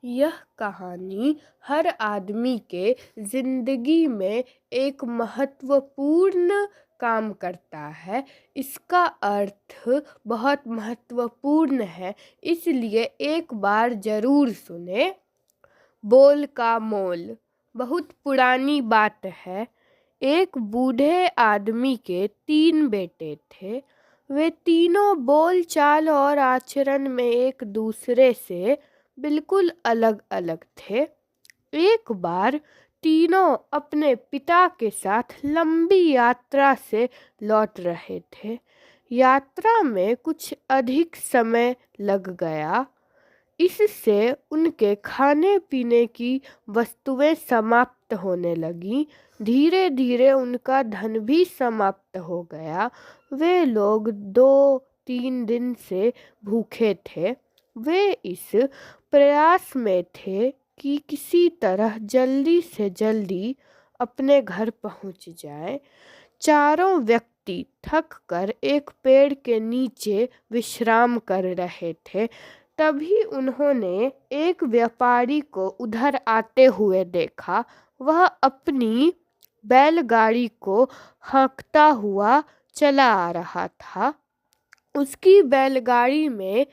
यह कहानी हर आदमी के ज़िंदगी में एक महत्वपूर्ण काम करता है। इसका अर्थ बहुत महत्वपूर्ण है, इसलिए एक बार ज़रूर सुने। बोल का मोल। बहुत पुरानी बात है। एक बूढ़े आदमी के 3 बेटे थे। वे तीनों बोल चाल और आचरण में एक दूसरे से बिल्कुल अलग अलग थे। एक बार तीनों अपने पिता के साथ लंबी यात्रा से लौट रहे थे। यात्रा में कुछ अधिक समय लग गया। इससे उनके खाने पीने की वस्तुएं समाप्त होने लगीं। धीरे धीरे उनका धन भी समाप्त हो गया। वे लोग 2-3 दिन से भूखे थे। वे इस प्रयास में थे कि किसी तरह जल्दी से जल्दी अपने घर पहुंच जाए। चारों व्यक्ति थक कर एक पेड़ के नीचे विश्राम कर रहे थे। तभी उन्होंने एक व्यापारी को उधर आते हुए देखा। वह अपनी बैलगाड़ी को हाँकता हुआ चला आ रहा था। उसकी बैलगाड़ी में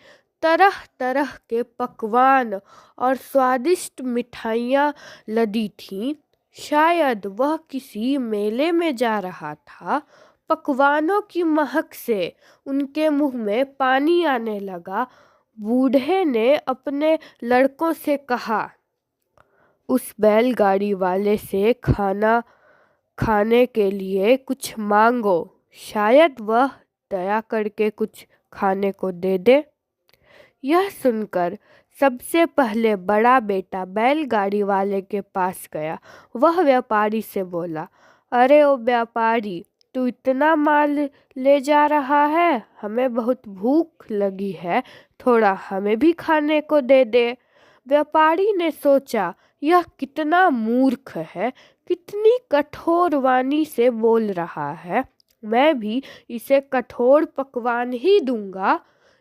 तरह तरह के पकवान और स्वादिष्ट मिठाइयाँ लदी थीं। शायद वह किसी मेले में जा रहा था। पकवानों की महक से उनके मुंह में पानी आने लगा। बूढ़े ने अपने लड़कों से कहा, उस बैलगाड़ी वाले से खाना खाने के लिए कुछ मांगो, शायद वह दया करके कुछ खाने को दे दे। यह सुनकर सबसे पहले बड़ा बेटा बैलगाड़ी वाले के पास गया। वह व्यापारी से बोला, अरे ओ व्यापारी, तू इतना माल ले जा रहा है, हमें बहुत भूख लगी है, थोड़ा हमें भी खाने को दे दे। व्यापारी ने सोचा, यह कितना मूर्ख है, कितनी कठोर वाणी से बोल रहा है, मैं भी इसे कठोर पकवान ही दूंगा।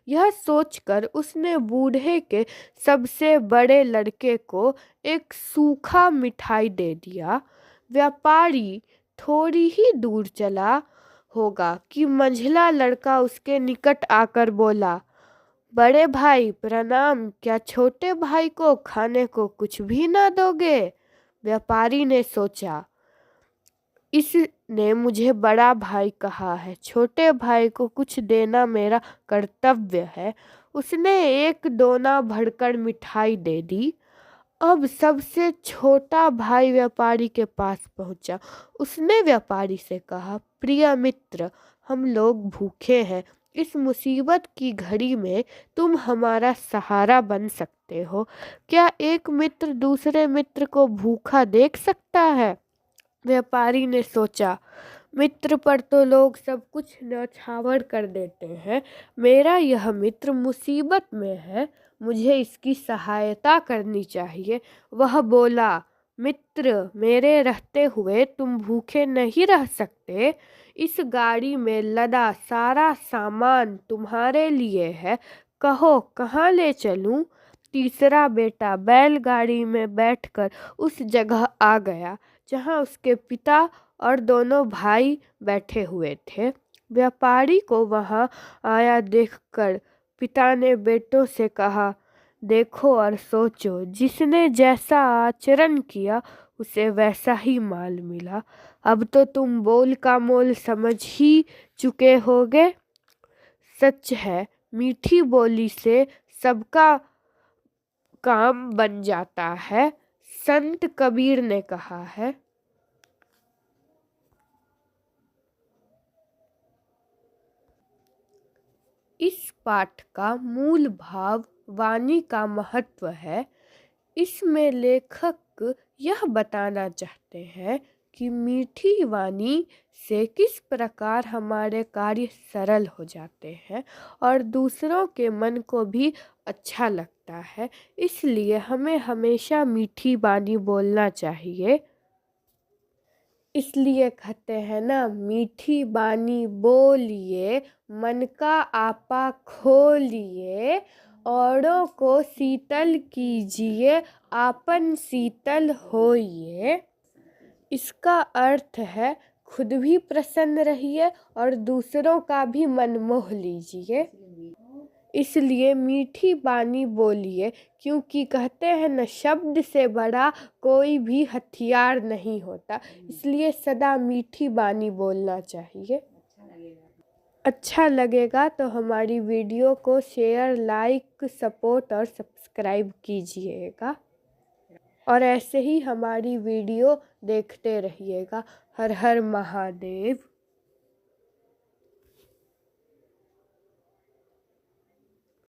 यह सोचकर उसने बूढ़े के सबसे बड़े लड़के को एक सूखा मिठाई दे दिया। व्यापारी थोड़ी ही दूर चला होगा कि मंझला लड़का उसके निकट आकर बोला, बड़े भाई प्रणाम, क्या छोटे भाई को खाने को कुछ भी ना दोगे? व्यापारी ने सोचा, इसने मुझे बड़ा भाई कहा है, छोटे भाई को कुछ देना मेरा कर्तव्य है। उसने एक दोना भरकर मिठाई दे दी। अब सबसे छोटा भाई व्यापारी के पास पहुंचा। उसने व्यापारी से कहा, प्रिय मित्र, हम लोग भूखे हैं। इस मुसीबत की घड़ी में तुम हमारा सहारा बन सकते हो। क्या एक मित्र दूसरे मित्र को भूखा देख सकता है? व्यापारी ने सोचा, मित्र पर तो लोग सब कुछ न्यौछावर कर देते हैं। मेरा यह मित्र मुसीबत में है, मुझे इसकी सहायता करनी चाहिए। वह बोला, मित्र, मेरे रहते हुए तुम भूखे नहीं रह सकते। इस गाड़ी में लदा सारा सामान तुम्हारे लिए है, कहो कहाँ ले चलूं? तीसरा बेटा बैलगाड़ी में बैठकर उस जगह आ गया जहाँ उसके पिता और दोनों भाई बैठे हुए थे। व्यापारी को वहां आया देखकर पिता ने बेटों से कहा, देखो और सोचो, जिसने जैसा आचरण किया उसे वैसा ही माल मिला। अब तो तुम बोल का मोल समझ ही चुके होगे। सच है, मीठी बोली से सबका काम बन जाता है। संत कबीर ने कहा है। इस पाठ का मूल भाव वाणी का महत्व है। इसमें लेखक यह बताना चाहते हैं कि मीठी वाणी से किस प्रकार हमारे कार्य सरल हो जाते हैं और दूसरों के मन को भी अच्छा लगता है। इसलिए हमें हमेशा मीठी वाणी बोलना चाहिए। इसलिए कहते हैं ना, मीठी बानी बोलिए, मन का आपा खोलिए, औरों को शीतल कीजिए, आपन शीतल होइए। इसका अर्थ है खुद भी प्रसन्न रहिए और दूसरों का भी मन मोह लीजिए। इसलिए मीठी बानी बोलिए, क्योंकि कहते हैं न, शब्द से बड़ा कोई भी हथियार नहीं होता। इसलिए सदा मीठी बानी बोलना चाहिए। अच्छा लगेगा तो हमारी वीडियो को शेयर, लाइक, सपोर्ट और सब्सक्राइब कीजिएगा और ऐसे ही हमारी वीडियो देखते रहिएगा। हर हर महादेव।